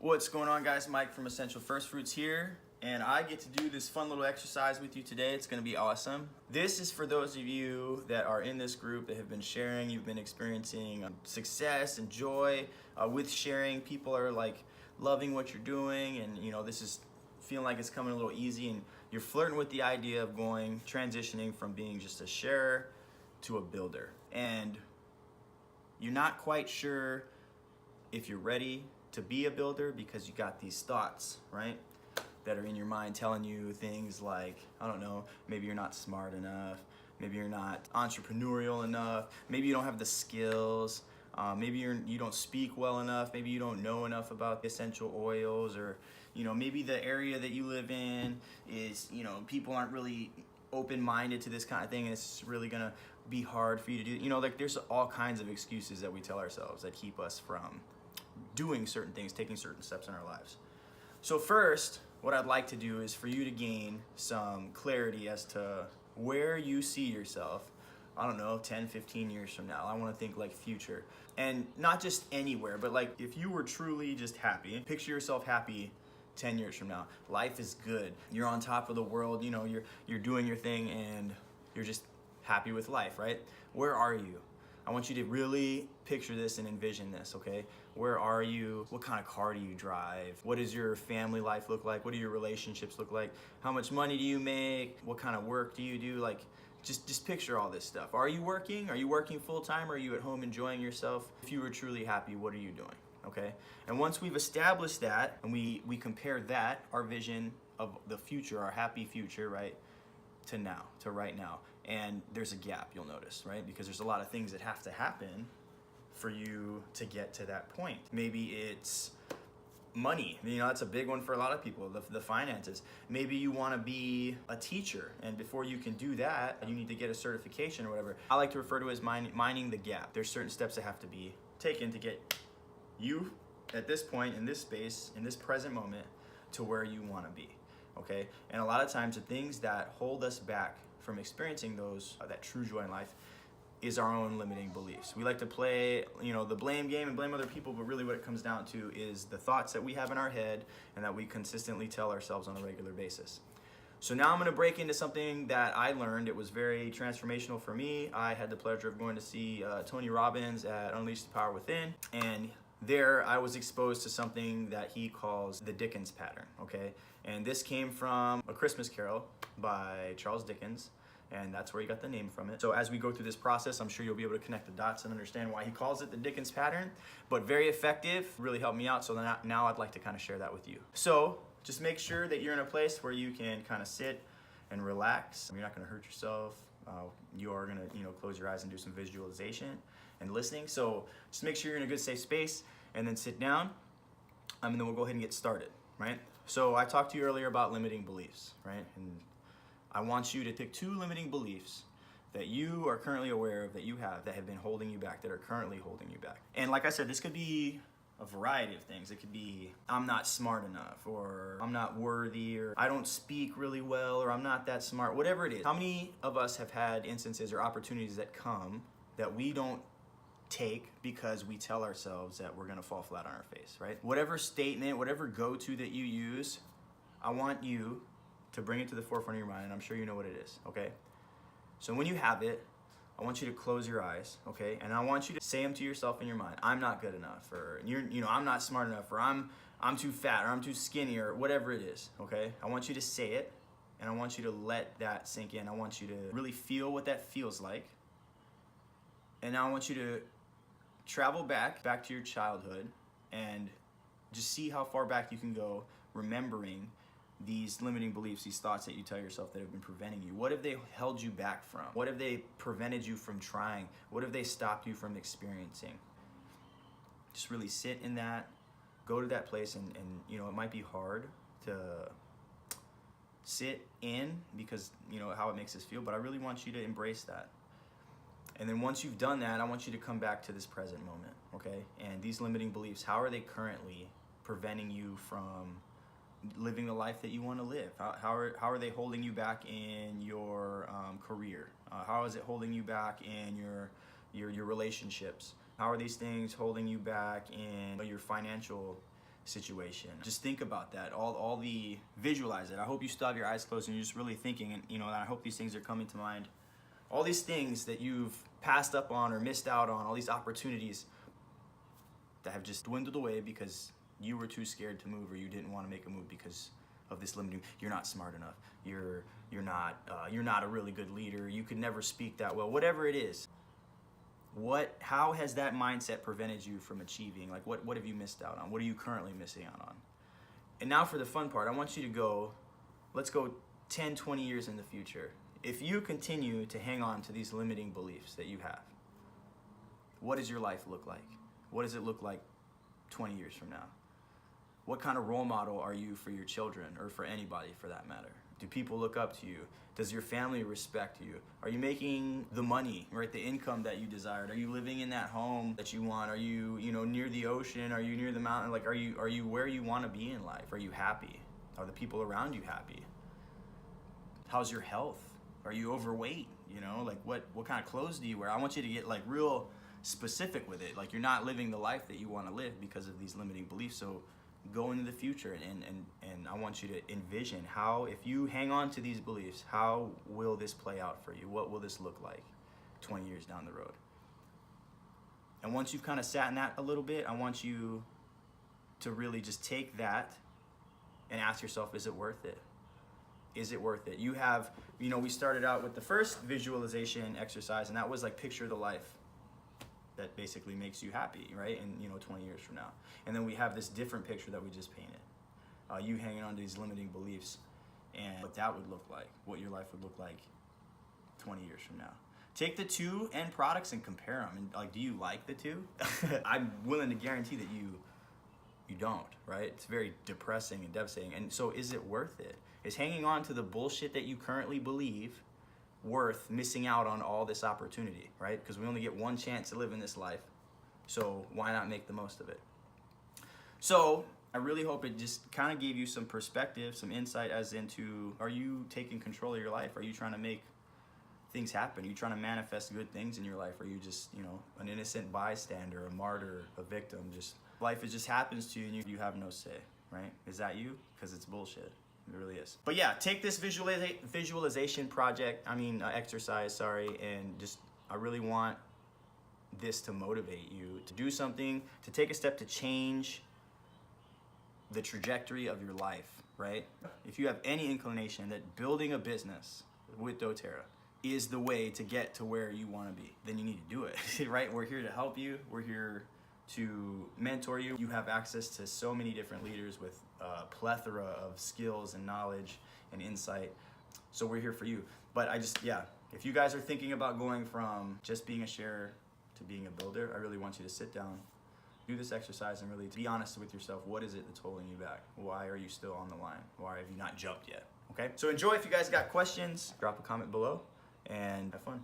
What's going on, guys? Mike from Essential Firstfruits here, and I get to do this fun little exercise with you today. It's going to be awesome. This is for those of you that are in this group that have been sharing, you've been experiencing success and joy with sharing. People are like loving what you're doing, and this is feeling like it's coming a little easy, and you're flirting with the idea of transitioning from being just a sharer to a builder. And you're not quite sure if you're ready to be a builder because you got these thoughts, right, that are in your mind telling you things like, I don't know, maybe you're not smart enough, maybe you're not entrepreneurial enough, maybe you don't have the skills, maybe you don't speak well enough, maybe you don't know enough about essential oils, or maybe the area that you live in is, people aren't really open-minded to this kind of thing, and it's really gonna be hard for you to do. Like there's all kinds of excuses that we tell ourselves that keep us from doing certain things, taking certain steps in our lives. So first, what I'd like to do is for you to gain some clarity as to where you see yourself, I don't know, 10, 15 years from now. I want to think like future. And not just anywhere, but like if you were truly just happy, picture yourself happy 10 years from now. Life is good. You're on top of the world, you're doing your thing and you're just happy with life, right? Where are you? I want you to really picture this and envision this, okay? Where are you? What kind of car do you drive? What does your family life look like? What do your relationships look like? How much money do you make? What kind of work do you do? Like, just picture all this stuff. Are you working? Are you working full-time? Or are you at home enjoying yourself? If you were truly happy, what are you doing, okay? And once we've established that, and we compare that, our vision of the future, our happy future, right, to now, to right now. And there's a gap, you'll notice, right? Because there's a lot of things that have to happen for you to get to that point. Maybe it's money. That's a big one for a lot of people, the finances. Maybe you want to be a teacher, and before you can do that, you need to get a certification or whatever. I like to refer to it as mining the gap. There's certain steps that have to be taken to get you at this point, in this space, in this present moment, to where you want to be, okay? And a lot of times the things that hold us back from experiencing that true joy in life is our own limiting beliefs. We like to play, the blame game and blame other people, but really what it comes down to is the thoughts that we have in our head and that we consistently tell ourselves on a regular basis. So now I'm gonna break into something that I learned. It was very transformational for me. I had the pleasure of going to see Tony Robbins at Unleash the Power Within, and there I was exposed to something that he calls the Dickens pattern, okay? And this came from A Christmas Carol by Charles Dickens, and that's where he got the name from it. So as we go through this process, I'm sure you'll be able to connect the dots and understand why he calls it the Dickens pattern, but very effective, really helped me out. So now I'd like to kind of share that with you. So just make sure that you're in a place where you can kind of sit and relax. You're not gonna hurt yourself. You are gonna, close your eyes and do some visualization and listening. So just make sure you're in a good, safe space, and then sit down, and then we'll go ahead and get started, right? So I talked to you earlier about limiting beliefs, right? And I want you to pick 2 limiting beliefs that you are currently aware of, that you have, that have been holding you back, that are currently holding you back. And like I said, this could be a variety of things. It could be, I'm not smart enough, or I'm not worthy, or I don't speak really well, or I'm not that smart, whatever it is. How many of us have had instances or opportunities that come that we don't take because we tell ourselves that we're gonna fall flat on our face, right? Whatever statement, whatever go-to that you use, I want you to bring it to the forefront of your mind, and I'm sure you know what it is, okay? So when you have it, I want you to close your eyes, okay? And I want you to say them to yourself in your mind. I'm not good enough, or I'm not smart enough, or I'm too fat, or I'm too skinny, or whatever it is, okay? I want you to say it, and I want you to let that sink in. I want you to really feel what that feels like. And now I want you to travel back to your childhood and just see how far back you can go, remembering these limiting beliefs, these thoughts that you tell yourself that have been preventing you. What have they held you back from? What have they prevented you from trying? What have they stopped you from experiencing? Just really sit in that, go to that place, and it might be hard to sit in because how it makes us feel, but I really want you to embrace that. And then once you've done that, I want you to come back to this present moment, okay? And these limiting beliefs, how are they currently preventing you from living the life that you want to live? How are they holding you back in your career? How is it holding you back in your relationships? How are these things holding you back in your financial situation. Just think about that. Visualize it. I hope you still have your eyes closed and you're just really thinking, and and I hope these things are coming to mind. All these things that you've passed up on or missed out on, all these opportunities that have just dwindled away because you were too scared to move, or you didn't want to make a move because of this limiting. You're not smart enough. You're not a really good leader. You could never speak that well. Whatever it is. How has that mindset prevented you from achieving? Like what have you missed out on? What are you currently missing out on? And now for the fun part, I want you to go, let's go 10, 20 years in the future. If you continue to hang on to these limiting beliefs that you have, what does your life look like? What does it look like 20 years from now? What kind of role model are you for your children, or for anybody for that matter? Do people look up to you? Does your family respect you? Are you making the money, right? The income that you desired? Are you living in that home that you want? Are you, near the ocean? Are you near the mountain? Like, are you where you want to be in life? Are you happy? Are the people around you happy? How's your health? Are you overweight? Like what kind of clothes do you wear? I want you to get like real specific with it. Like you're not living the life that you want to live because of these limiting beliefs. So go into the future and I want you to envision how, if you hang on to these beliefs, how will this play out for you? What will this look like 20 years down the road? And once you've kind of sat in that a little bit, I want you to really just take that and ask yourself, is it worth it? Is it worth it? You have, we started out with the first visualization exercise, and that was like picture the life that basically makes you happy, right? And 20 years from now. And then we have this different picture that we just painted. You hanging on to these limiting beliefs, and what that would look like, what your life would look like 20 years from now. Take the two end products and compare them. And like, do you like the two? I'm willing to guarantee that you don't, right? It's very depressing and devastating. And so is it worth it? Is hanging on to the bullshit that you currently believe worth missing out on all this opportunity, right? Because we only get one chance to live in this life. So why not make the most of it? So I really hope it just kind of gave you some perspective, some insight as into, are you taking control of your life? Are you trying to make things happen? Are you trying to manifest good things in your life? Are you just, an innocent bystander, a martyr, a victim? Just life, it just happens to you and you have no say, right? Is that you? Because it's bullshit. It really is. But yeah, take this visualization exercise, and just, I really want this to motivate you to do something, to take a step to change the trajectory of your life, right? If you have any inclination that building a business with dōTERRA is the way to get to where you want to be, then you need to do it, right? We're here to help you. We're here to mentor you. You have access to so many different leaders with a plethora of skills and knowledge and insight. So we're here for you. But if you guys are thinking about going from just being a sharer to being a builder, I really want you to sit down, do this exercise, and really be honest with yourself. What is it that's holding you back? Why are you still on the line? Why have you not jumped yet? Okay? So enjoy. If you guys got questions, drop a comment below and have fun.